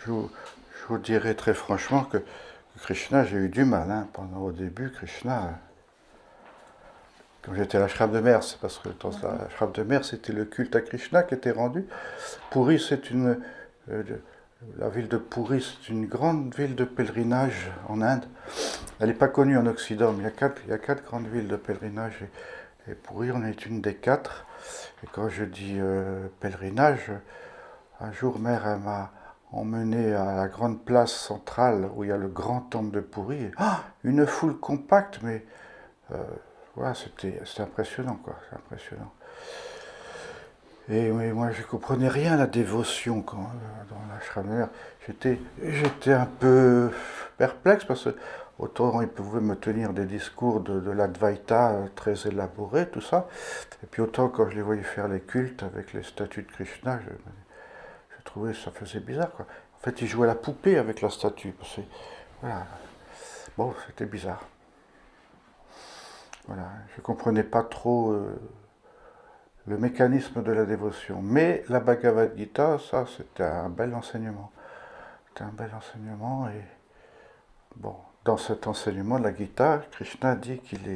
je vous dirais très franchement que Krishna, j'ai eu du mal. Pendant au début, Krishna, quand j'étais à l'ashram de Mer, c'est parce que dans l'ashram de Mer, c'était le culte à Krishna qui était rendu. Puri, la ville de Puri, c'est une grande ville de pèlerinage en Inde. Elle n'est pas connue en Occident, mais il y a quatre grandes villes de pèlerinage. Et Puri en est une des quatre. Et quand je dis pèlerinage, un jour, mère m'a emmené à la grande place centrale où il y a le grand temple de Puri. Et, une foule compacte, mais voilà, c'était impressionnant, quoi. C'est impressionnant. Et mais moi, je ne comprenais rien à la dévotion dans l'ashram. J'étais un peu perplexe parce que autant ils pouvaient me tenir des discours de l'Advaita très élaborés, tout ça, et puis autant quand je les voyais faire les cultes avec les statues de Krishna, je trouvais que ça faisait bizarre, quoi. En fait, ils jouaient à la poupée avec la statue. Voilà. Bon, c'était bizarre. Voilà. Je ne comprenais pas trop le mécanisme de la dévotion. Mais la Bhagavad Gita, ça, c'était un bel enseignement. C'était un bel enseignement. Et bon, dans cet enseignement de la Gita, Krishna dit il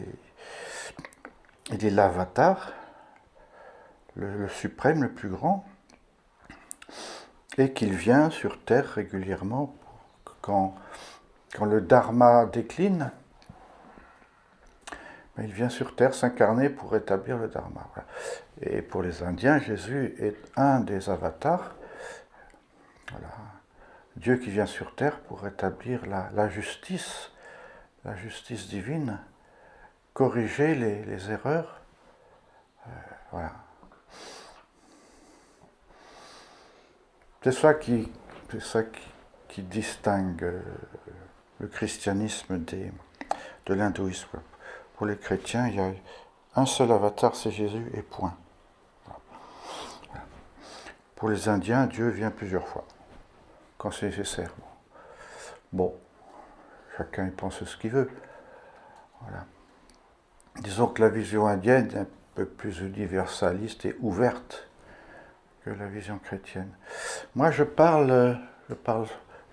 est l'avatar, le suprême, le plus grand, et qu'il vient sur Terre régulièrement quand le Dharma décline. Il vient sur Terre s'incarner pour rétablir le Dharma. Voilà. Et pour les Indiens, Jésus est un des avatars. Voilà. Dieu qui vient sur Terre pour rétablir la justice divine, corriger les erreurs. Voilà. C'est ça qui distingue le christianisme de l'hindouisme. Pour les chrétiens, il y a un seul avatar, c'est Jésus, et point. Voilà. Pour les Indiens, Dieu vient plusieurs fois, quand c'est nécessaire. Bon, chacun y pense ce qu'il veut. Voilà. Disons que la vision indienne est un peu plus universaliste et ouverte que la vision chrétienne. Moi,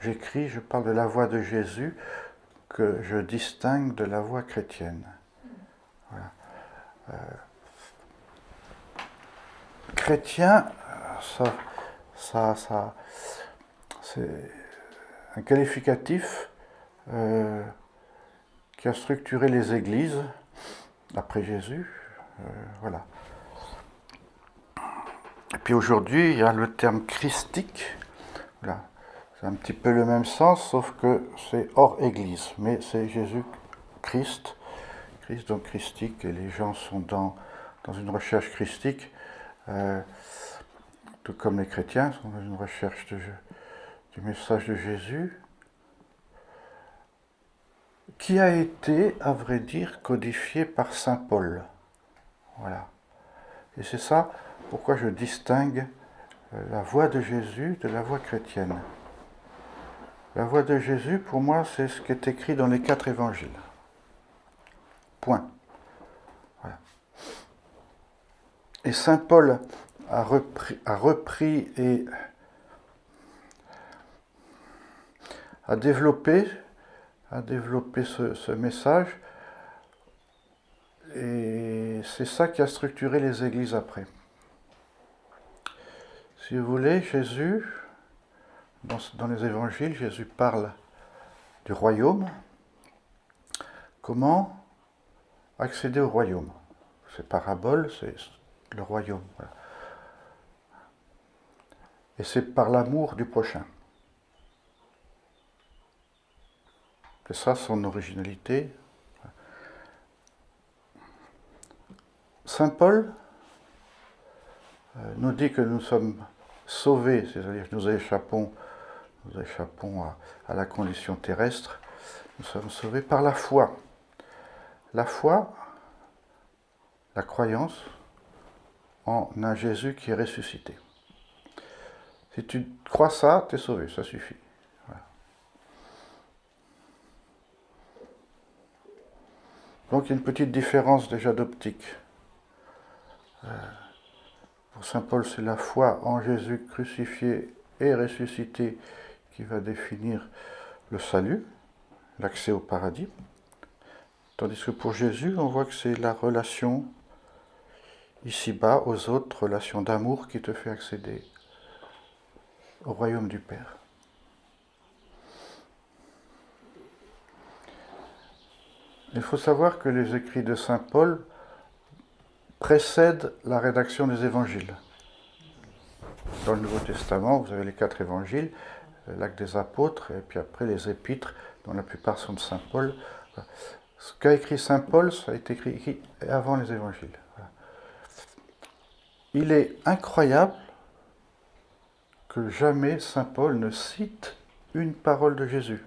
j'écris, je parle de la voix de Jésus que je distingue de la voix chrétienne. Voilà. Chrétien, ça c'est un qualificatif qui a structuré les églises après Jésus. Voilà. Et puis aujourd'hui, il y a le terme christique. Voilà. C'est un petit peu le même sens, sauf que c'est hors église. Mais c'est Jésus-Christ, Christ donc christique, et les gens sont dans une recherche christique, tout comme les chrétiens sont dans une recherche du message de Jésus, qui a été, à vrai dire, codifié par saint Paul. Voilà. Et c'est ça pourquoi je distingue la voix de Jésus de la voix chrétienne. La voix de Jésus, pour moi, c'est ce qui est écrit dans les 4 évangiles. Point. Voilà. Et saint Paul a repris et a développé ce message, et c'est ça qui a structuré les églises après. Si vous voulez, Jésus, dans les évangiles, Jésus parle du royaume. Comment accéder au royaume? Ces paraboles, c'est le royaume. Voilà. Et c'est par l'amour du prochain. C'est ça son originalité. Saint Paul nous dit que nous sommes sauvés, c'est-à-dire que nous échappons à la condition terrestre. Nous sommes sauvés par la foi. La foi, la croyance en un Jésus qui est ressuscité. Si tu crois ça, tu es sauvé, ça suffit. Voilà. Donc il y a une petite différence déjà d'optique. Pour saint Paul, c'est la foi en Jésus crucifié et ressuscité qui va définir le salut, l'accès au paradis. Tandis que pour Jésus, on voit que c'est la relation ici-bas aux autres, relation d'amour qui te fait accéder au royaume du Père. Il faut savoir que les écrits de saint Paul précèdent la rédaction des évangiles. Dans le Nouveau Testament, vous avez les 4 évangiles, l'acte des apôtres, et puis après les épîtres, dont la plupart sont de saint Paul. Ce qu'a écrit saint Paul, ça a été écrit avant les évangiles. Il est incroyable que jamais saint Paul ne cite une parole de Jésus.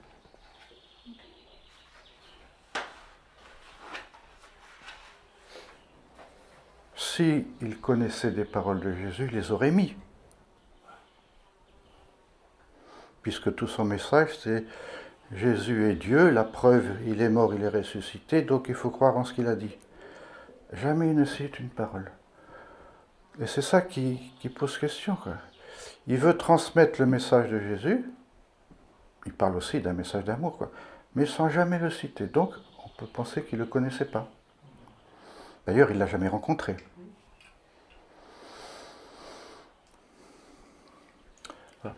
S'il connaissait des paroles de Jésus, il les aurait mis. Puisque tout son message, c'est Jésus est Dieu, la preuve, il est mort, il est ressuscité, donc il faut croire en ce qu'il a dit. Jamais il ne cite une parole. Et c'est ça qui pose question, quoi. Il veut transmettre le message de Jésus, il parle aussi d'un message d'amour, quoi, mais sans jamais le citer. Donc, on peut penser qu'il ne le connaissait pas. D'ailleurs, il ne l'a jamais rencontré.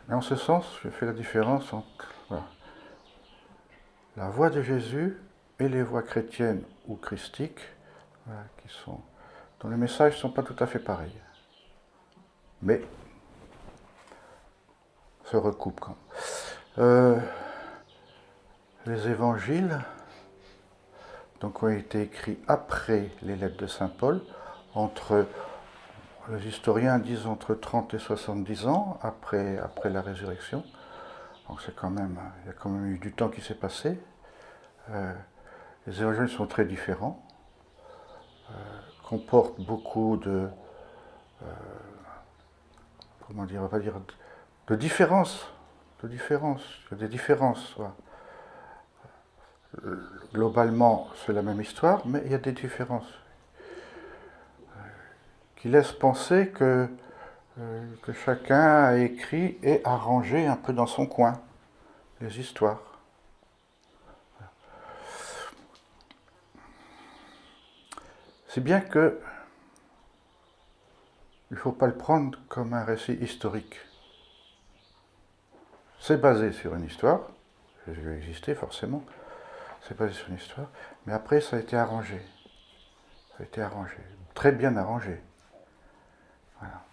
Et en ce sens, je fais la différence entre la voix de Jésus et les voix chrétiennes ou christiques, dont les messages ne sont pas tout à fait pareils. Mais se recoupent quand même. Les évangiles donc, ont été écrits après les lettres de saint Paul, les historiens disent entre 30 et 70 ans après la résurrection. Donc il y a quand même eu du temps qui s'est passé. Les évangiles sont très différents, comportent beaucoup de différences. Il y a des différences. Voilà. Globalement, c'est la même histoire, mais il y a des différences qui laissent penser que chacun a écrit et arrangé un peu dans son coin les histoires. C'est bien que il ne faut pas le prendre comme un récit historique. C'est basé sur une histoire, Jésus a existé forcément, c'est basé sur une histoire, mais après ça a été arrangé. Ça a été arrangé, très bien arrangé. Voilà.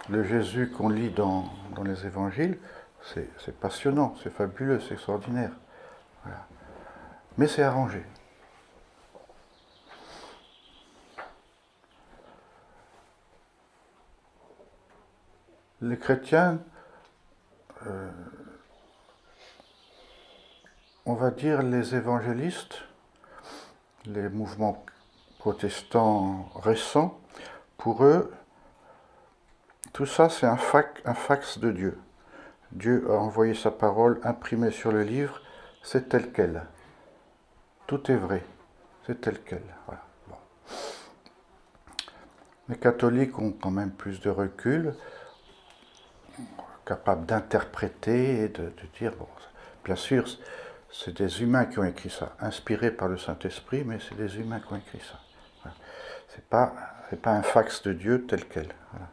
Le Jésus qu'on lit dans les évangiles, c'est passionnant, c'est fabuleux, c'est extraordinaire. Voilà. Mais c'est arrangé. Les chrétiens, on va dire les évangélistes, les mouvements protestants récents, pour eux, tout ça c'est un fax de Dieu. Dieu a envoyé sa parole imprimée sur le livre, c'est tel quel. Tout est vrai, c'est tel quel. Voilà. Bon. Les catholiques ont quand même plus de recul, capables d'interpréter et de dire, bon, bien sûr, c'est des humains qui ont écrit ça, inspirés par le Saint-Esprit, mais c'est des humains qui ont écrit ça. Voilà. C'est pas un fax de Dieu tel quel. Voilà.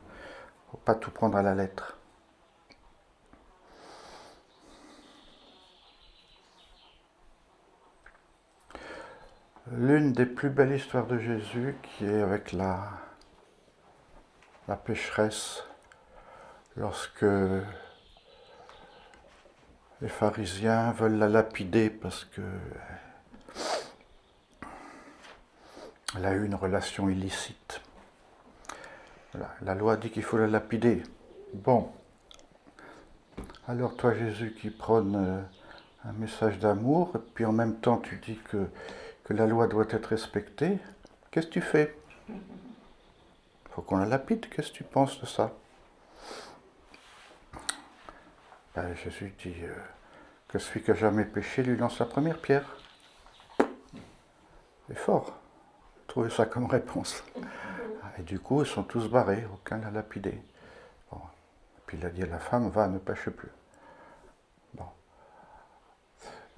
Faut pas tout prendre à la lettre. L'une des plus belles histoires de Jésus, qui est avec la pécheresse, lorsque les pharisiens veulent la lapider parce que elle a eu une relation illicite. Voilà. La loi dit qu'il faut la lapider. Bon, alors toi Jésus qui prône un message d'amour, et puis en même temps tu dis que la loi doit être respectée, qu'est-ce que tu fais? Il faut qu'on la lapide, qu'est-ce que tu penses de ça? Ben, Jésus dit que celui qui n'a jamais péché lui lance la première pierre. C'est fort, trouvez ça comme réponse. Et du coup, ils sont tous barrés, aucun l'a lapidé. Bon. Puis il a dit à la femme, va, ne pêche plus. Bon.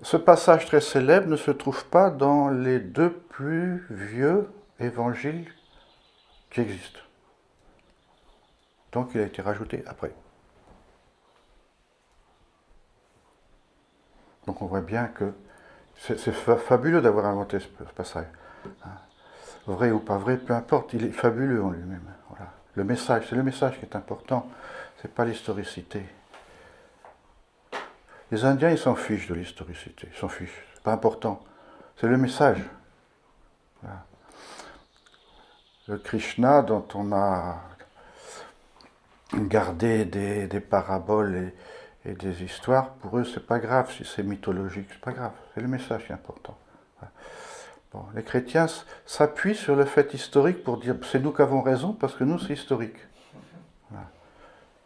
Ce passage très célèbre ne se trouve pas dans les deux plus vieux évangiles qui existent. Donc il a été rajouté après. Donc on voit bien que c'est fabuleux d'avoir inventé ce passage. Vrai ou pas vrai, peu importe, il est fabuleux en lui-même. Voilà. Le message, c'est le message qui est important, c'est pas l'historicité. Les Indiens, ils s'en fichent de l'historicité, ils s'en fichent, c'est pas important. C'est le message. Voilà. Le Krishna, dont on a gardé des paraboles et des histoires, pour eux, c'est pas grave si c'est mythologique, c'est pas grave, c'est le message qui est important. Voilà. Bon, les chrétiens s'appuient sur le fait historique pour dire c'est nous qui avons raison parce que nous c'est historique. Voilà.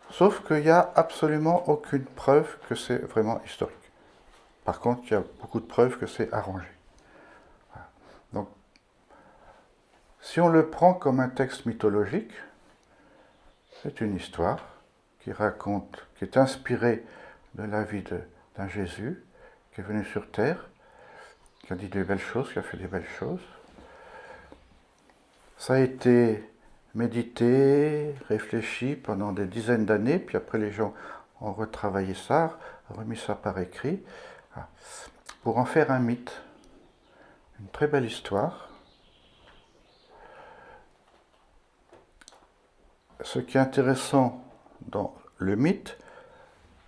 Sauf qu'il n'y a absolument aucune preuve que c'est vraiment historique. Par contre, il y a beaucoup de preuves que c'est arrangé. Voilà. Donc, si on le prend comme un texte mythologique, c'est une histoire qui raconte, qui est inspirée de la vie d'un Jésus qui est venu sur terre, qui a dit des belles choses, qui a fait des belles choses. Ça a été médité, réfléchi pendant des dizaines d'années, puis après les gens ont retravaillé ça, remis ça par écrit, pour en faire un mythe, une très belle histoire. Ce qui est intéressant dans le mythe,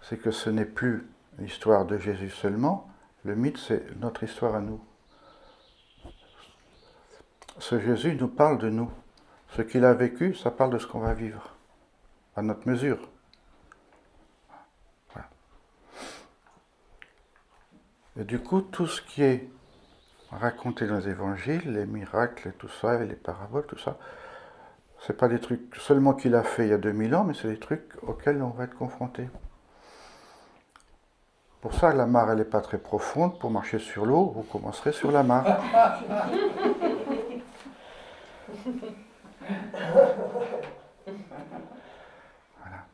c'est que ce n'est plus l'histoire de Jésus seulement, le mythe c'est notre histoire à nous. Ce Jésus nous parle de nous. Ce qu'il a vécu, ça parle de ce qu'on va vivre, à notre mesure. Voilà. Et du coup, tout ce qui est raconté dans les évangiles, les miracles et tout ça, et les paraboles, tout ça, c'est pas des trucs seulement qu'il a fait il y a 2000 ans, mais c'est des trucs auxquels on va être confronté. Pour ça, la mare, elle n'est pas très profonde. Pour marcher sur l'eau, vous commencerez sur la mare. Voilà.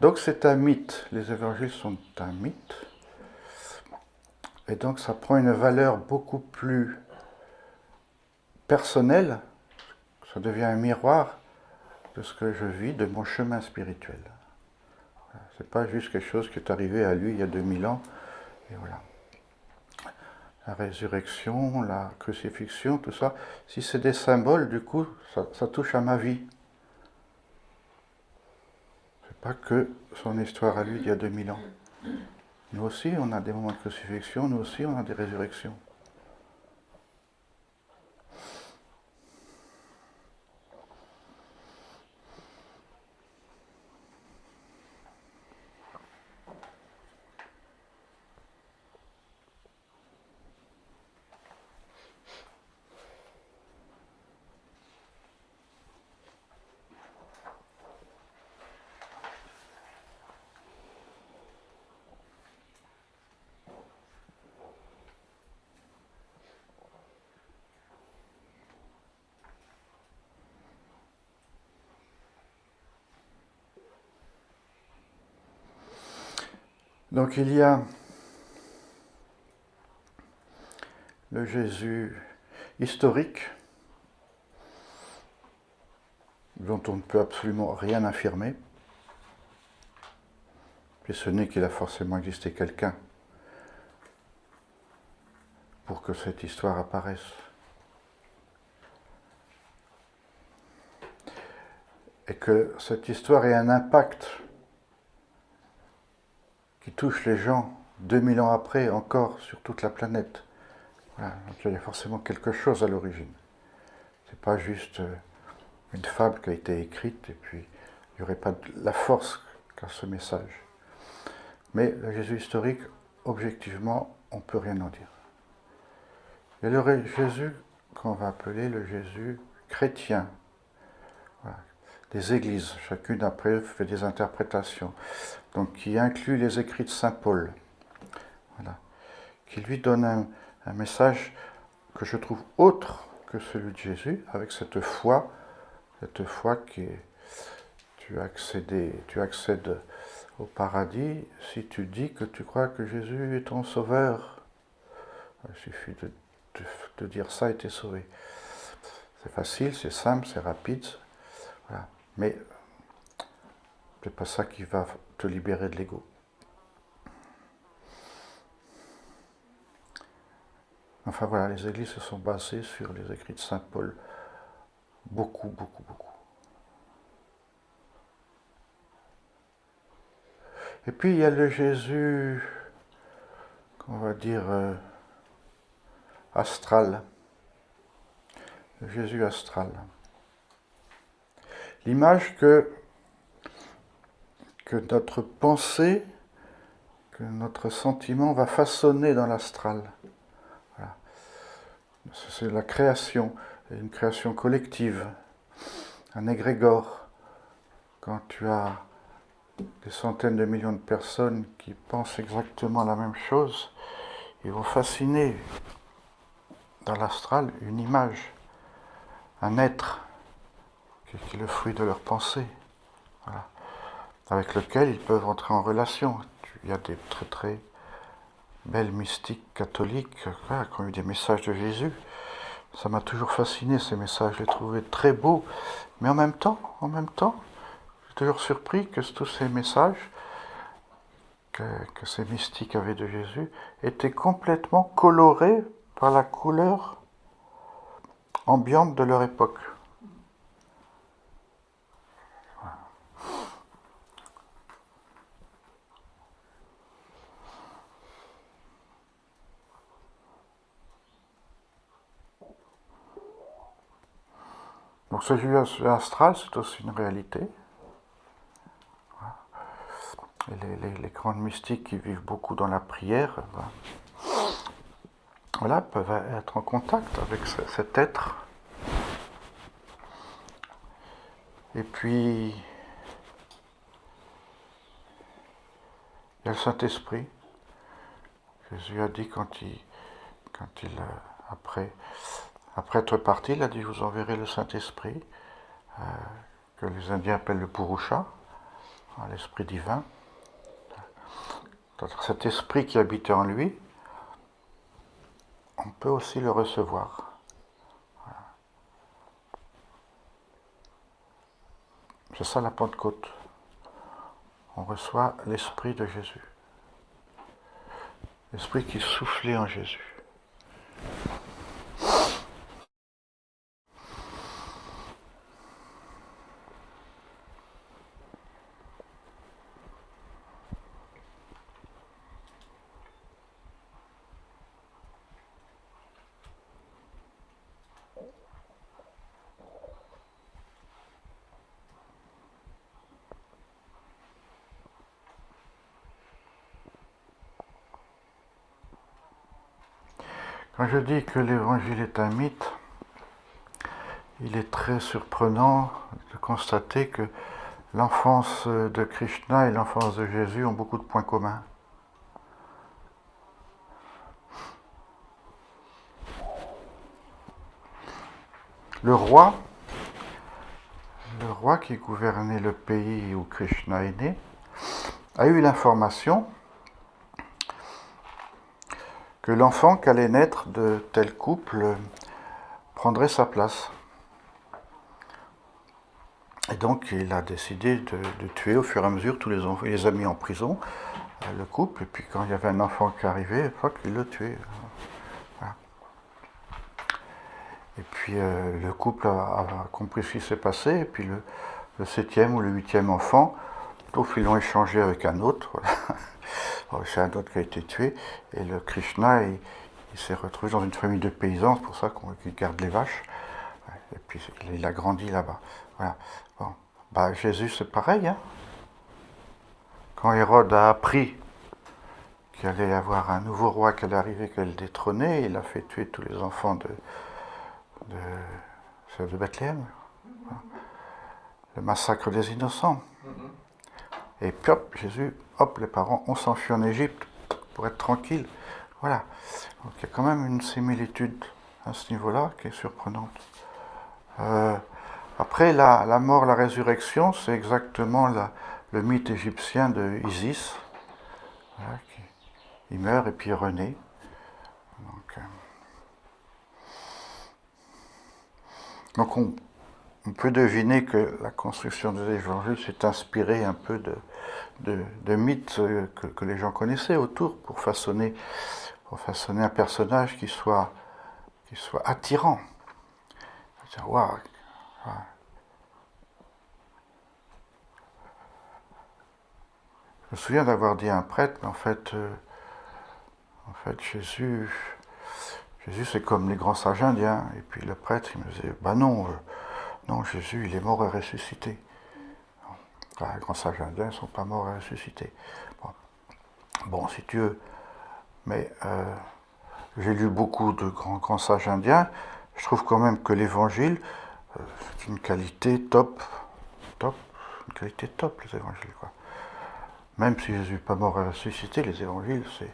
Donc c'est un mythe. Les évangiles sont un mythe. Et donc ça prend une valeur beaucoup plus personnelle. Ça devient un miroir de ce que je vis, de mon chemin spirituel. C'est pas juste quelque chose qui est arrivé à lui il y a 2000 ans. Et voilà. La résurrection, la crucifixion, tout ça, si c'est des symboles, du coup, ça touche à ma vie. C'est pas que son histoire à lui d'il y a 2000 ans. Nous aussi, on a des moments de crucifixion, nous aussi, on a des résurrections. Donc il y a le Jésus historique, dont on ne peut absolument rien affirmer, puis ce n'est qu'il a forcément existé quelqu'un pour que cette histoire apparaisse. Et que cette histoire ait un impact qui touche les gens 2000 ans après encore sur toute la planète. Voilà. Donc il y a forcément quelque chose à l'origine. C'est pas juste une fable qui a été écrite et puis il n'y aurait pas la force qu'a ce message. Mais le Jésus historique, objectivement, on ne peut rien en dire. Et le Jésus qu'on va appeler le Jésus chrétien, voilà. Des églises, chacune après fait des interprétations, donc qui inclut les écrits de saint Paul, voilà. Qui lui donne un message que je trouve autre que celui de Jésus, avec cette foi qui est tu accèdes au paradis si tu dis que tu crois que Jésus est ton sauveur. Il suffit de dire ça et t'es sauvé. C'est facile, c'est simple, c'est rapide. Voilà. Mais c'est pas ça qui va te libérer de l'ego. Enfin voilà, les églises se sont basées sur les écrits de Saint Paul. Beaucoup, beaucoup, beaucoup. Et puis il y a le Jésus, on va dire, astral. Le Jésus astral. L'image que notre pensée, que notre sentiment va façonner dans l'astral. Voilà. C'est la création, une création collective, un égrégore. Quand tu as des centaines de millions de personnes qui pensent exactement la même chose, ils vont fasciner dans l'astral une image, un être qui est le fruit de leur pensée, voilà, avec lequel ils peuvent entrer en relation. Il y a des très très belles mystiques catholiques voilà, qui ont eu des messages de Jésus. Ça m'a toujours fasciné ces messages, je les trouvais très beaux, mais en même temps, j'ai toujours surpris que tous ces messages que ces mystiques avaient de Jésus étaient complètement colorés par la couleur ambiante de leur époque. Donc ce jeu astral, c'est aussi une réalité. Et les grandes mystiques qui vivent beaucoup dans la prière, voilà, peuvent être en contact avec cet être. Et puis, il y a le Saint-Esprit. Jésus a dit après être parti, il a dit, je vous enverrai le Saint-Esprit, que les Indiens appellent le Purusha, l'esprit divin. Cet esprit qui habitait en lui, on peut aussi le recevoir. Voilà. C'est ça la Pentecôte. On reçoit l'esprit de Jésus. L'esprit qui soufflait en Jésus. Quand je dis que l'évangile est un mythe, il est très surprenant de constater que l'enfance de Krishna et l'enfance de Jésus ont beaucoup de points communs. Le roi qui gouvernait le pays où Krishna est né, a eu l'information que l'enfant qu'allait naître de tel couple prendrait sa place. Et donc il a décidé de tuer au fur et à mesure tous les enfants. Il les a mis en prison, le couple, et puis quand il y avait un enfant qui arrivait, il le tuait. Voilà. Et puis le couple a compris ce qui s'est passé, et puis le 7e ou le 8e enfant, ils l'ont échangé avec un autre. Voilà. C'est un autre qui a été tué, et le Krishna, il s'est retrouvé dans une famille de paysans, c'est pour ça qu'il garde les vaches, et puis il a grandi là-bas. Voilà. Bon. Jésus, c'est pareil. Hein. Quand Hérode a appris qu'il allait y avoir un nouveau roi qui allait arriver, qu'il allait le détrôner, il a fait tuer tous les enfants de Bethléem. Le massacre des innocents. Et puis hop, Jésus, les parents, on s'enfuit en Égypte pour être tranquille. Voilà. Donc il y a quand même une similitude à ce niveau-là qui est surprenante. Après, la mort, la résurrection, c'est exactement le mythe égyptien de Isis. Voilà, il meurt et puis il renaît. Donc on peut deviner que la construction des évangiles s'est inspirée un peu de mythes que les gens connaissaient autour pour façonner un personnage qui soit attirant. Waouh, wow. Je me souviens d'avoir dit à un prêtre, mais en fait Jésus c'est comme les grands sages indiens. Et puis le prêtre, il me disait, non, Jésus, il est mort et ressuscité. Enfin, les grands sages indiens ne sont pas morts et ressuscités. Bon, si tu veux. Mais j'ai lu beaucoup de grands sages indiens. Je trouve quand même que l'évangile, c'est une qualité top, une qualité top, les évangiles, quoi. Même si Jésus n'est pas mort et ressuscité, les évangiles, c'est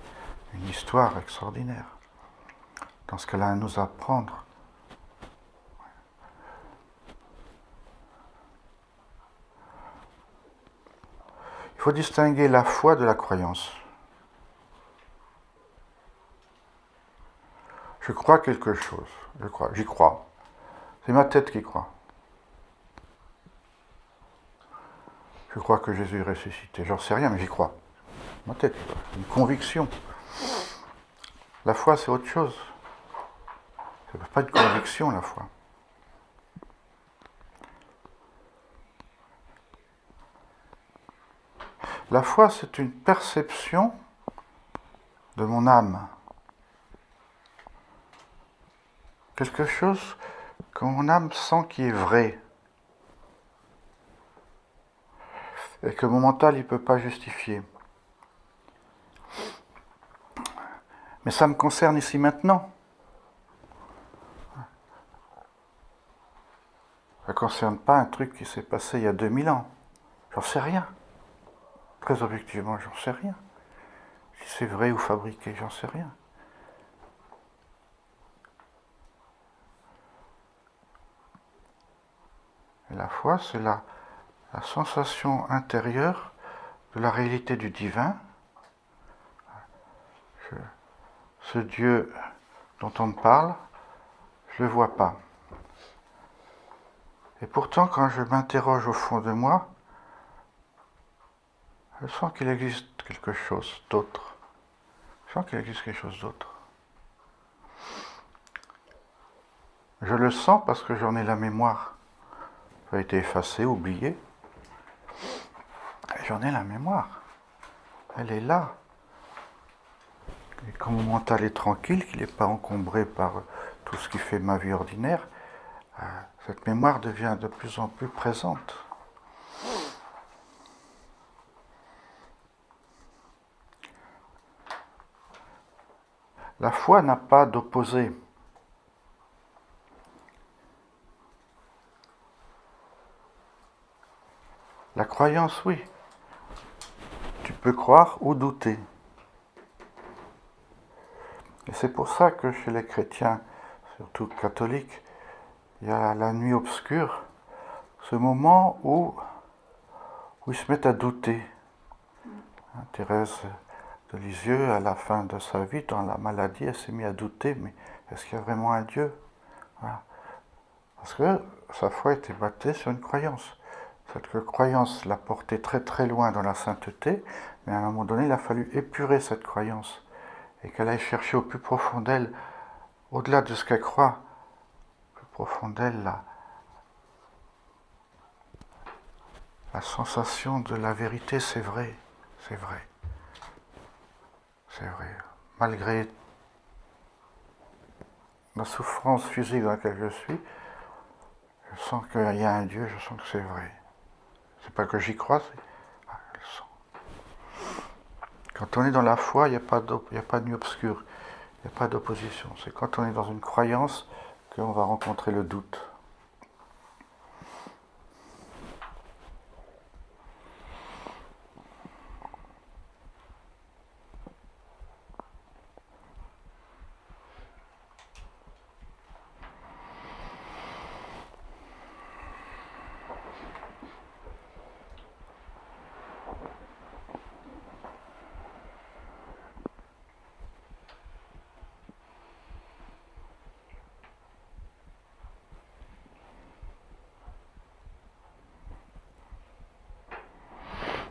une histoire extraordinaire. Dans ce qu'elle a à nous apprendre. Il faut distinguer la foi de la croyance. Je crois quelque chose, j'y crois. C'est ma tête qui croit. Je crois que Jésus est ressuscité. J'en sais rien, mais j'y crois. Ma tête, une conviction. La foi, c'est autre chose. Ce n'est pas une conviction, la foi. La foi, c'est une perception de mon âme. Quelque chose que mon âme sent qui est vrai. Et que mon mental ne peut pas justifier. Mais ça me concerne ici maintenant. Ça ne concerne pas un truc qui s'est passé il y a 2000 ans. J'en sais rien. Très objectivement, j'en sais rien. Si c'est vrai ou fabriqué, j'en sais rien. Et la foi, c'est la sensation intérieure de la réalité du divin. Ce Dieu dont on me parle, je ne le vois pas. Et pourtant, quand je m'interroge au fond de moi, je sens qu'il existe quelque chose d'autre. Je sens qu'il existe quelque chose d'autre. Je le sens parce que j'en ai la mémoire. Ça a été effacé, oublié. Et j'en ai la mémoire. Elle est là. Et quand mon mental est tranquille, qu'il n'est pas encombré par tout ce qui fait ma vie ordinaire, cette mémoire devient de plus en plus présente. La foi n'a pas d'opposé. La croyance, oui. Tu peux croire ou douter. Et c'est pour ça que chez les chrétiens, surtout catholiques, il y a la nuit obscure, ce moment où ils se mettent à douter. Thérèse de Lisieux, à la fin de sa vie, dans la maladie, elle s'est mise à douter, mais est-ce qu'il y a vraiment un Dieu? Voilà. Parce que sa foi était basée sur une croyance. Cette croyance l'a portée très très loin dans la sainteté, mais à un moment donné, il a fallu épurer cette croyance et qu'elle aille chercher au plus profond d'elle, au-delà de ce qu'elle croit, au plus profond d'elle, la sensation de la vérité, c'est vrai, c'est vrai, c'est vrai. Malgré la souffrance physique dans laquelle je suis, je sens qu'il y a un Dieu, je sens que c'est vrai. C'est pas que j'y crois, je le sens. Quand on est dans la foi, il n'y a pas de nuit obscure, il n'y a pas d'opposition. C'est quand on est dans une croyance qu'on va rencontrer le doute.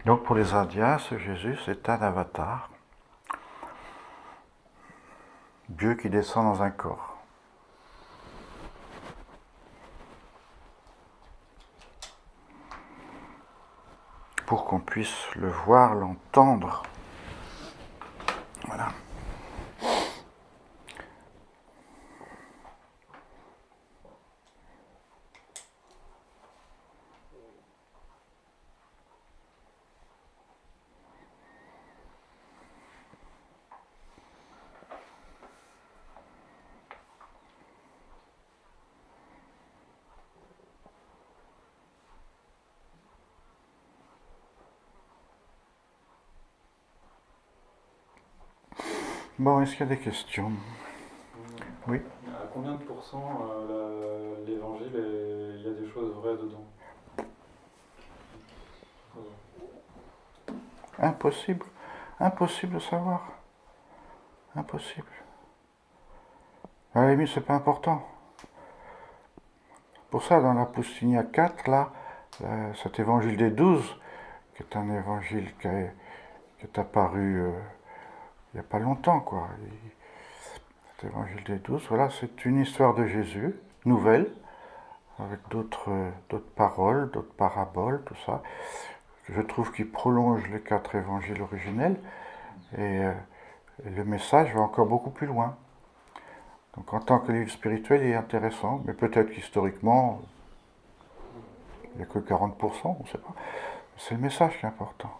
Donc pour les Indiens, ce Jésus, c'est un avatar, Dieu qui descend dans un corps. Pour qu'on puisse le voir, l'entendre. Voilà. Bon, est-ce qu'il y a des questions? Oui. À combien de pourcents l'évangile, il y a des choses vraies dedans? Impossible. Impossible de savoir. Impossible. À la limite, c'est pas important. Pour ça, dans la Poustinia 4, là, cet évangile des 12, qui est un évangile qui est apparu il n'y a pas longtemps, quoi. Cet évangile des 12, voilà, c'est une histoire de Jésus, nouvelle, avec d'autres paroles, d'autres paraboles, tout ça. Je trouve qu'il prolonge les 4 évangiles originels, et le message va encore beaucoup plus loin. Donc en tant que livre spirituel, il est intéressant, mais peut-être qu'historiquement, il n'y a que 40%, on ne sait pas. C'est le message qui est important.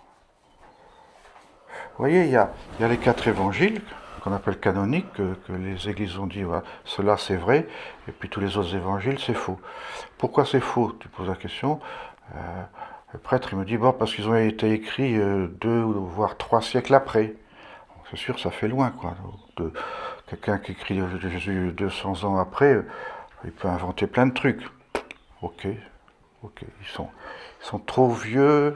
Vous voyez, il y a les 4 évangiles qu'on appelle canoniques, que les églises ont dit, voilà, cela c'est vrai, et puis tous les autres évangiles c'est faux. Pourquoi c'est faux? Tu poses la question. Le prêtre il me dit, bon, parce qu'ils ont été écrits 2 voire 3 siècles après. C'est sûr, ça fait loin, quoi. Quelqu'un qui écrit de Jésus 200 ans après, il peut inventer plein de trucs. Ok, ils sont trop vieux,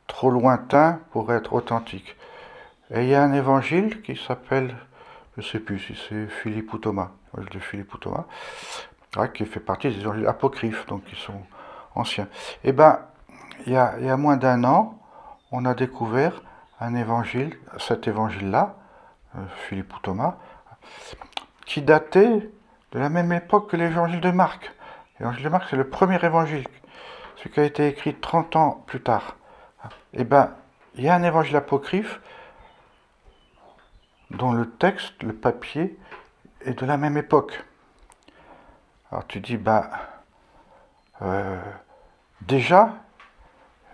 trop lointains pour être authentiques. Et il y a un évangile qui s'appelle, je ne sais plus si c'est Philippe ou Thomas, de Philippe ou Thomas, qui fait partie des évangiles apocryphes, donc qui sont anciens. Eh bien, il y a moins d'1 an, on a découvert un évangile, cet évangile-là, Philippe ou Thomas, qui datait de la même époque que l'évangile de Marc. L'évangile de Marc, c'est le premier évangile, ce qui a été écrit 30 ans plus tard. Eh bien, il y a un évangile apocryphe dont le texte, le papier, est de la même époque. Alors tu dis, déjà,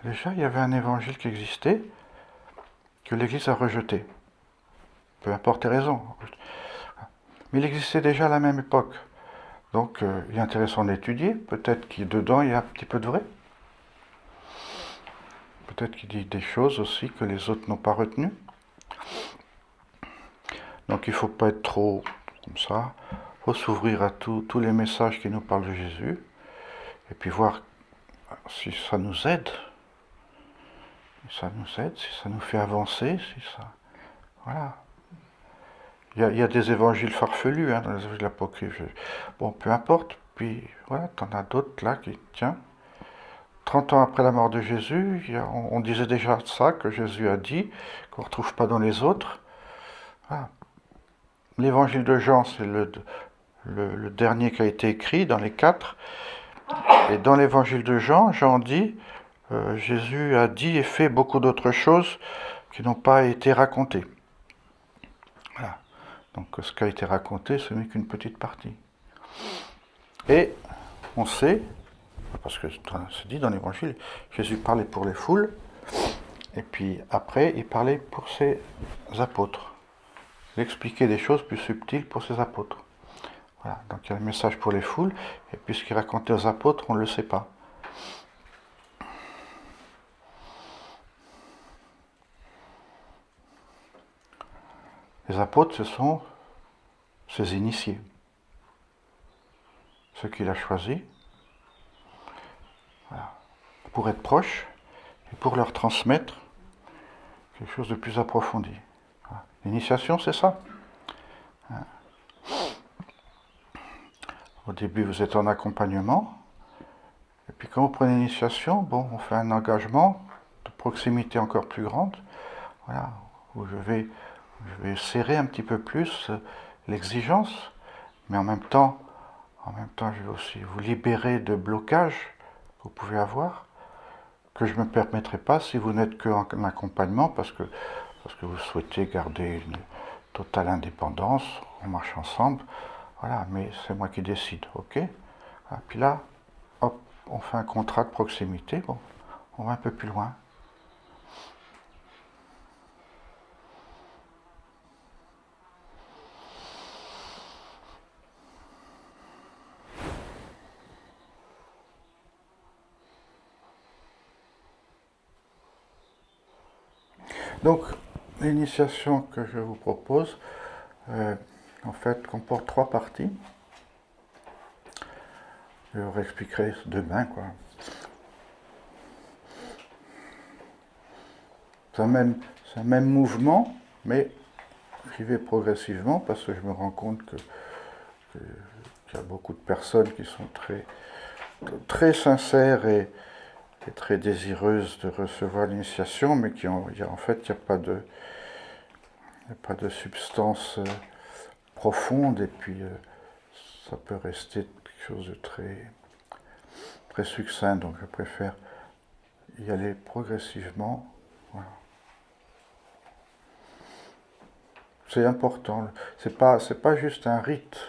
il y avait un évangile qui existait, que l'Église a rejeté. Peu importe les raisons. Mais il existait déjà à la même époque. Donc il est intéressant d'étudier. Peut-être qu'il dedans il y a un petit peu de vrai. Peut-être qu'il dit des choses aussi que les autres n'ont pas retenues. Donc il ne faut pas être trop comme ça. Il faut s'ouvrir à tous les messages qui nous parlent de Jésus. Et puis voir si ça nous aide. Si ça nous aide, si ça nous fait avancer, si ça... Voilà. Il y a des évangiles farfelus dans les évangiles apocryphes. Bon, peu importe. Puis voilà, t'en as d'autres là qui, tiens, 30 ans après la mort de Jésus, on disait déjà ça, que Jésus a dit, qu'on ne retrouve pas dans les autres. Voilà. L'évangile de Jean, c'est le dernier qui a été écrit dans les 4. Et dans l'évangile de Jean, Jean dit, Jésus a dit et fait beaucoup d'autres choses qui n'ont pas été racontées. Voilà. Donc ce qui a été raconté, ce n'est qu'une petite partie. Et on sait, parce que c'est dit dans l'évangile, Jésus parlait pour les foules, et puis après, il parlait pour ses apôtres. Il expliquait des choses plus subtiles pour ses apôtres. Voilà. Donc il y a le message pour les foules, et puis ce qu'il racontait aux apôtres, on ne le sait pas. Les apôtres, ce sont ses initiés, ceux qu'il a choisis, voilà, pour être proches et pour leur transmettre quelque chose de plus approfondi. Voilà. L'initiation, c'est ça. Au début, vous êtes en accompagnement, et puis quand vous prenez l'initiation, bon, on fait un engagement proximité encore plus grande, voilà, où je vais serrer un petit peu plus l'exigence, mais en même temps, je vais aussi vous libérer de blocages que vous pouvez avoir, que je ne me permettrai pas si vous n'êtes qu'en accompagnement, parce que vous souhaitez garder une totale indépendance, on marche ensemble, voilà, mais c'est moi qui décide, ok? Ah, puis là, hop, on fait un contrat de proximité, bon, on va un peu plus loin. Donc, l'initiation que je vous propose, en fait, comporte 3 parties. Je vous expliquerai demain, quoi. C'est un même mouvement, mais j'y vais progressivement parce que je me rends compte qu'il y a beaucoup de personnes qui sont très sincères et très désireuses de recevoir l'initiation, mais en fait, il n'y a pas de substance profonde, et puis ça peut rester quelque chose de très succinct, donc je préfère y aller progressivement. Voilà. C'est important, c'est pas juste un rite,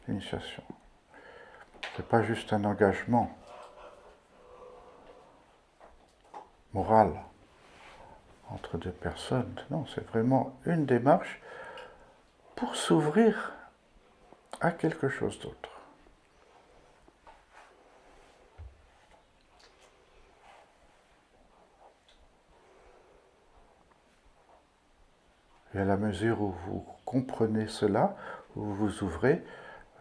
l'initiation. C'est pas juste un engagement moral entre deux personnes. Non, c'est vraiment une démarche pour s'ouvrir à quelque chose d'autre. Et à la mesure où vous comprenez cela, où vous vous ouvrez,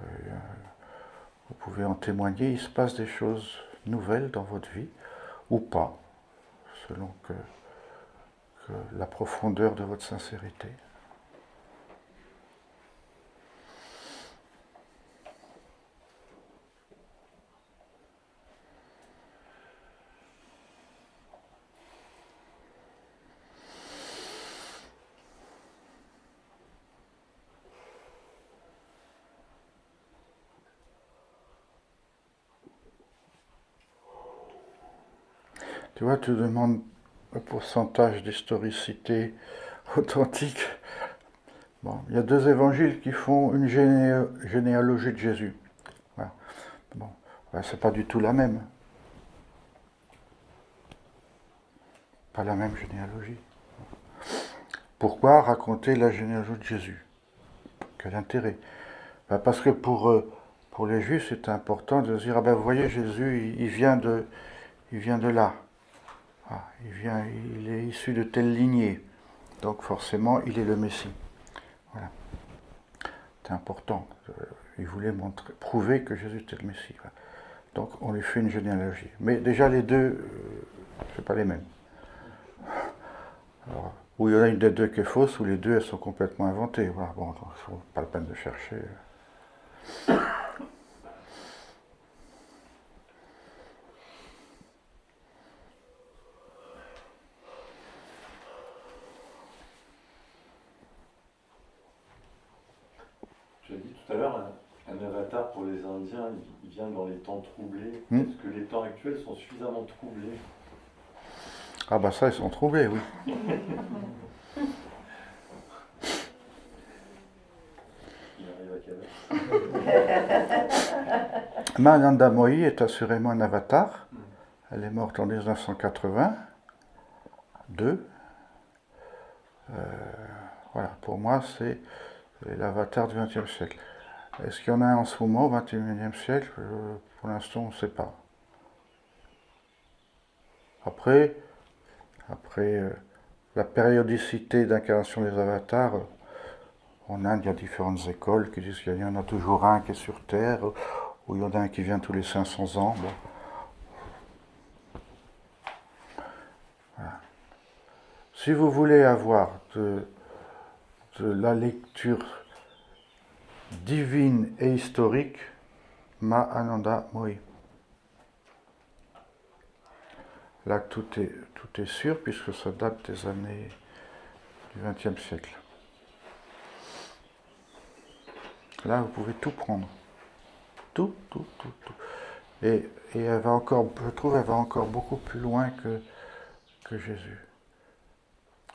vous pouvez en témoigner, il se passe des choses nouvelles dans votre vie, ou pas, selon que la profondeur de votre sincérité. Tu vois, tu demandes un pourcentage d'historicité authentique. Bon, il y a 2 évangiles qui font une généalogie de Jésus. Voilà. Bon, c'est pas du tout la même. Pas la même généalogie. Pourquoi raconter la généalogie de Jésus? Quel intérêt? Parce que pour les Juifs, c'est important de se dire, ah ben vous voyez, Jésus, il vient de là. Ah, il est issu de telle lignée. Donc forcément, il est le Messie. Voilà. C'est important. Il voulait prouver que Jésus était le Messie. Voilà. Donc on lui fait une généalogie. Mais déjà les deux, c'est pas les mêmes. Alors, ou il y en a une des deux qui est fausse, ou les deux elles sont complètement inventées. Voilà. Bon, pas la peine de chercher. Tu as dit tout à l'heure, un avatar pour les Indiens, il vient dans les temps troublés. Est-ce que les temps actuels sont suffisamment troublés? Ah bah ça, ils sont troublés, oui. Il arrive à quelle heure? Mahananda Mohi est assurément un avatar. Elle est morte en 1982. Voilà, pour moi, c'est l'avatar du XXe siècle. Est-ce qu'il y en a un en ce moment au XXIe siècle? Pour l'instant, on ne sait pas. Après la périodicité d'incarnation des avatars, en Inde, il y a différentes écoles qui disent qu'il y en a toujours un qui est sur Terre, ou il y en a un qui vient tous les 500 ans. Bon. Voilà. Si vous voulez avoir de la lecture divine et historique, Mahananda Mohi. là tout est sûr, puisque ça date des années du XXe siècle. Là, vous pouvez tout prendre. Tout. Et elle va encore, je trouve, elle va encore beaucoup plus loin que Jésus.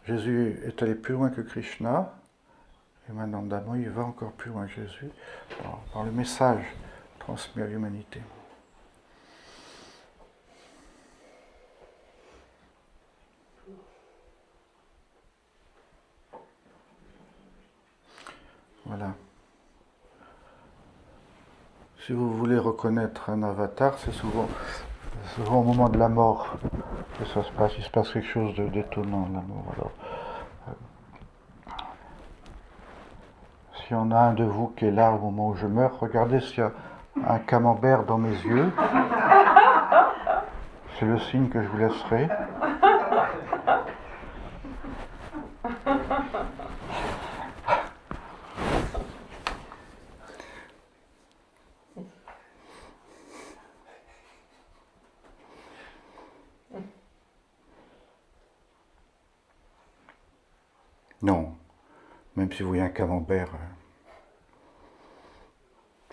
Jésus est allé plus loin que Krishna, et maintenant Damo, il va encore plus loin que Jésus, par le message transmis à l'humanité. Voilà. Si vous voulez reconnaître un avatar, c'est souvent au moment de la mort que ça se passe. Il se passe quelque chose d'étonnant, la mort. Alors, si on a un de vous qui est là au moment où je meurs, regardez s'il y a un camembert dans mes yeux. C'est le signe que je vous laisserai. Non, même si vous voyez un camembert,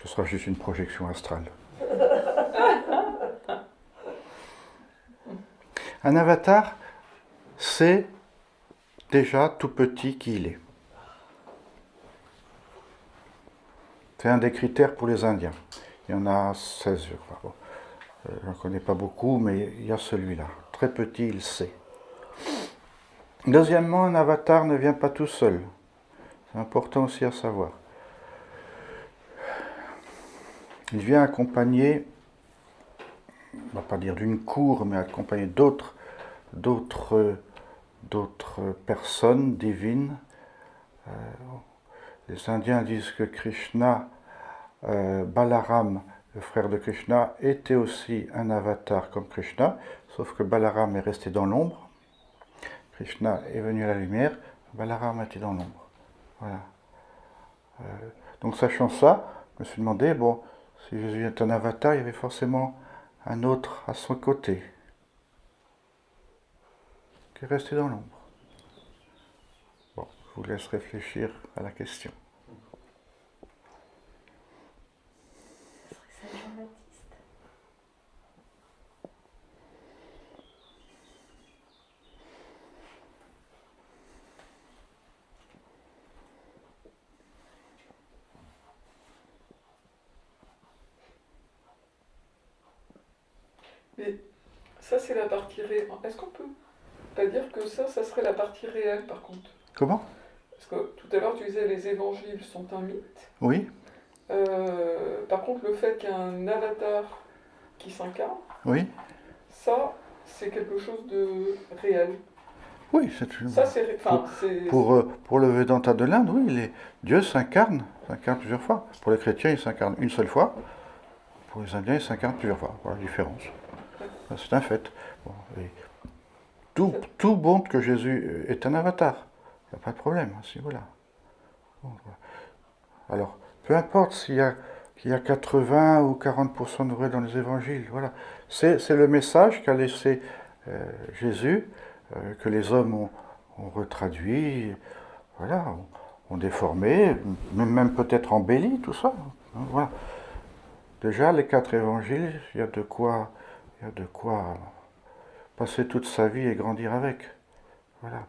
ce sera juste une projection astrale. Un avatar, c'est déjà tout petit qui il est. C'est un des critères pour les Indiens. Il y en a 16, je crois. Bon, je n'en connais pas beaucoup, mais il y a celui-là. Très petit, il sait. Deuxièmement, un avatar ne vient pas tout seul. C'est important aussi à savoir. Il vient accompagné, on ne va pas dire d'une cour, mais accompagné d'autres personnes divines. Les Indiens disent que Krishna, Balaram, le frère de Krishna, était aussi un avatar comme Krishna, sauf que Balaram est resté dans l'ombre. Krishna est venu à la lumière, Balaram était dans l'ombre. Voilà. Donc sachant ça, je me suis demandé, bon, si Jésus est un avatar, il y avait forcément un autre à son côté, qui est resté dans l'ombre. Bon, je vous laisse réfléchir à la question. Mais ça, c'est la partie réelle. Est-ce qu'on peut pas dire que ça serait la partie réelle, par contre? Comment? Parce que tout à l'heure, tu disais les évangiles sont un mythe. Oui. Par contre, le fait qu'il y ait un avatar qui s'incarne, Oui. ça, c'est quelque chose de réel. Oui, c'est une... Ça, c'est... Pour le Vedanta de l'Inde, oui, Dieu s'incarne plusieurs fois. Pour les chrétiens, il s'incarne une seule fois. Pour les Indiens, il s'incarne plusieurs fois. Voilà la différence. C'est un fait. Bon, et tout montre que Jésus est un avatar. Il n'y a pas de problème à ce niveau-là. Bon, voilà. Alors, peu importe qu'il y a 80 ou 40% de vrai dans les évangiles, voilà. C'est le message qu'a laissé Jésus, que les hommes ont retraduit, voilà, ont déformé, même peut-être embelli, tout ça. Voilà. Déjà, les 4 évangiles, il y a de quoi passer toute sa vie et grandir avec. Voilà.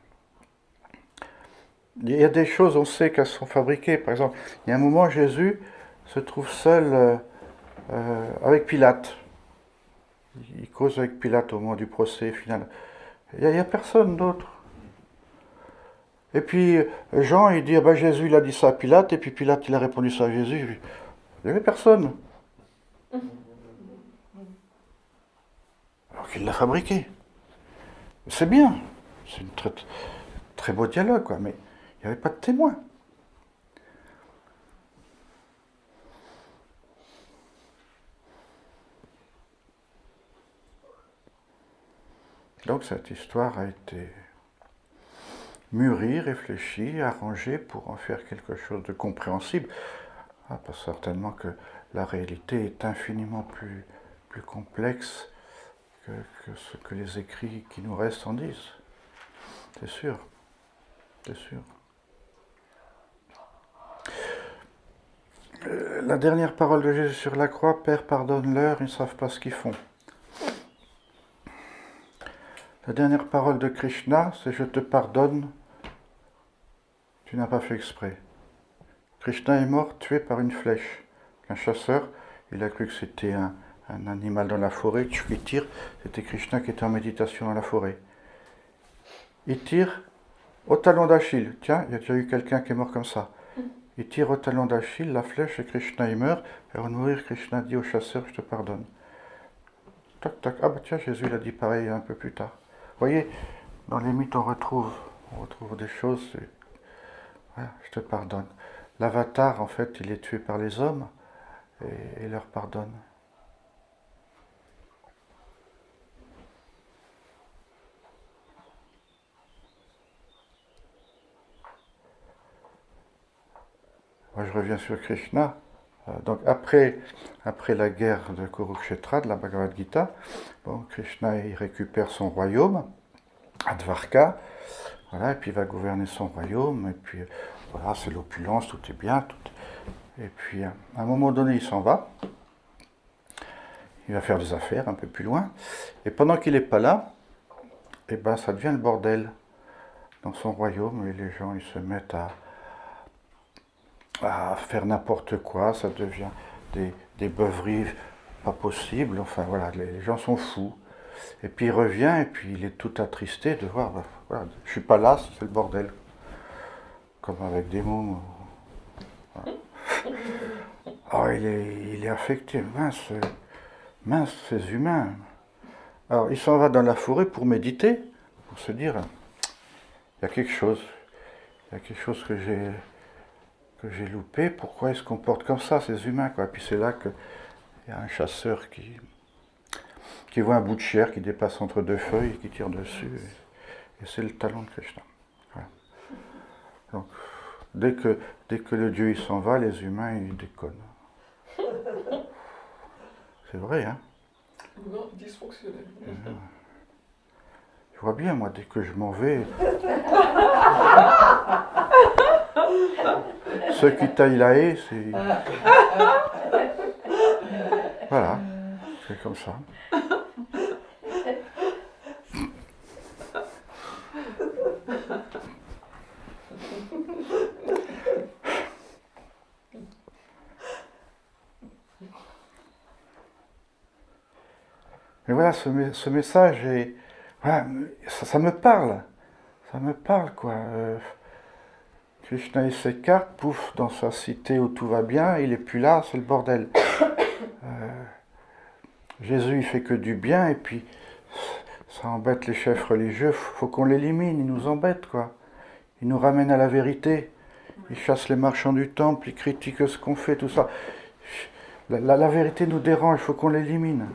Il y a des choses, on sait qu'elles sont fabriquées. Par exemple, il y a un moment, Jésus se trouve seul avec Pilate. Il cause avec Pilate au moment du procès final. Il n'y a personne d'autre. Et puis Jean, il dit, ah ben, Jésus, il a dit ça à Pilate, et puis Pilate, il a répondu ça à Jésus. Il n'y avait personne. Alors qu'il l'a fabriqué. C'est bien. C'est un très, très beau dialogue, quoi, mais il n'y avait pas de témoin. Donc cette histoire a été mûrie, réfléchie, arrangée pour en faire quelque chose de compréhensible. Parce certainement que la réalité est infiniment plus complexe que ce que les écrits qui nous restent en disent. C'est sûr. C'est sûr. La dernière parole de Jésus sur la croix, Père, pardonne-leur, ils ne savent pas ce qu'ils font. La dernière parole de Krishna, c'est je te pardonne, tu n'as pas fait exprès. Krishna est mort tué par une flèche. Un chasseur, il a cru que c'était un animal dans la forêt, il tire, c'était Krishna qui était en méditation dans la forêt. Il tire au talon d'Achille. Tiens, il y a déjà eu quelqu'un qui est mort comme ça. Il tire au talon d'Achille, la flèche, et Krishna il meurt. Et avant de mourir, Krishna dit au chasseur, je te pardonne. Tac, tac. Ah bah tiens, Jésus l'a dit pareil un peu plus tard. Vous voyez, dans les mythes, on retrouve des choses. Voilà, je te pardonne. L'avatar, en fait, il est tué par les hommes et leur pardonne. Moi, je reviens sur Krishna. Donc après la guerre de Kurukshetra, de la Bhagavad Gita, bon, Krishna il récupère son royaume à Dvarka, voilà, et puis il va gouverner son royaume, et puis voilà, c'est l'opulence, tout est bien, et puis à un moment donné il s'en va, il va faire des affaires un peu plus loin, et pendant qu'il n'est pas là, et ben ça devient le bordel dans son royaume, et les gens ils se mettent à faire n'importe quoi, ça devient des beuveries pas possibles, enfin voilà, les gens sont fous. Et puis il revient et puis il est tout attristé de voir, voilà, je suis pas là, c'est le bordel. Comme avec des mômes. Voilà. Alors il est affecté, mince, ces humains. Alors il s'en va dans la forêt pour méditer, pour se dire, il y a quelque chose que j'ai loupé, pourquoi ils se comportent comme ça, ces humains, quoi. Puis c'est là qu'il y a un chasseur qui voit un bout de chair qui dépasse entre deux feuilles et qui tire dessus, et c'est le talon de Krishna. Voilà. Donc, dès que le Dieu il s'en va, les humains ils déconnent. C'est vrai, hein? Non, dysfonctionnel. Je vois bien, moi, dès que je m'en vais... Ceux qui taillent la haie, c'est... Voilà, c'est comme ça. Mais voilà, ce message est... Voilà, ça me parle. Ça me parle, quoi. Krishna il s'écarte, pouf, dans sa cité où tout va bien, il n'est plus là, c'est le bordel. Jésus il fait que du bien, et puis ça embête les chefs religieux, faut qu'on l'élimine, ils nous embêtent, quoi. Ils nous ramènent à la vérité, ils chassent les marchands du temple, ils critiquent ce qu'on fait, tout ça. La vérité nous dérange, il faut qu'on l'élimine.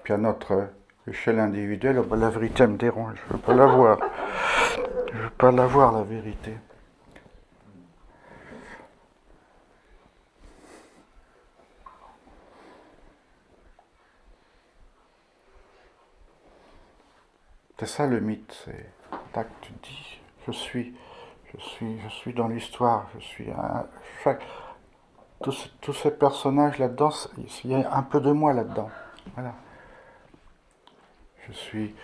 Puis à notre échelle individuelle, la vérité me dérange, je ne veux pas la voir. Je ne veux pas la voir, la vérité. C'est ça le mythe, c'est tac, tu te dis, je suis dans l'histoire, tous ces personnages là-dedans, il y a un peu de moi là-dedans. Voilà. Je suis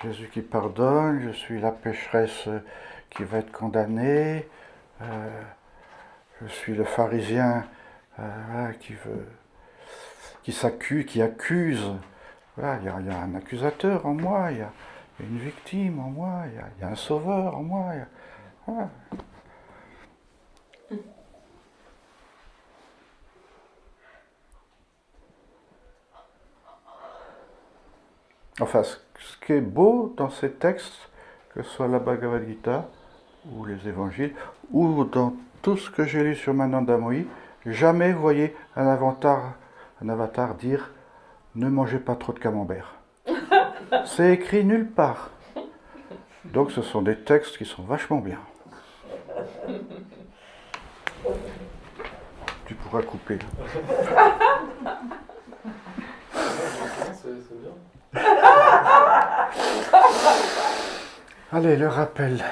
Jésus qui pardonne, je suis la pécheresse qui va être condamnée, je suis le pharisien qui accuse. Voilà, il y a un accusateur en moi, il y a une victime en moi, il y a un sauveur en moi. Voilà. Enfin, ce qui est beau dans ces textes, que ce soit la Bhagavad Gita, ou les évangiles, ou dans tout ce que j'ai lu sur Mananda Mohi, jamais vous voyez un avatar dire « Ne mangez pas trop de camembert ». C'est écrit nulle part. Donc ce sont des textes qui sont vachement bien. Tu pourras pourra couper. C'est bien. Allez, le rappel.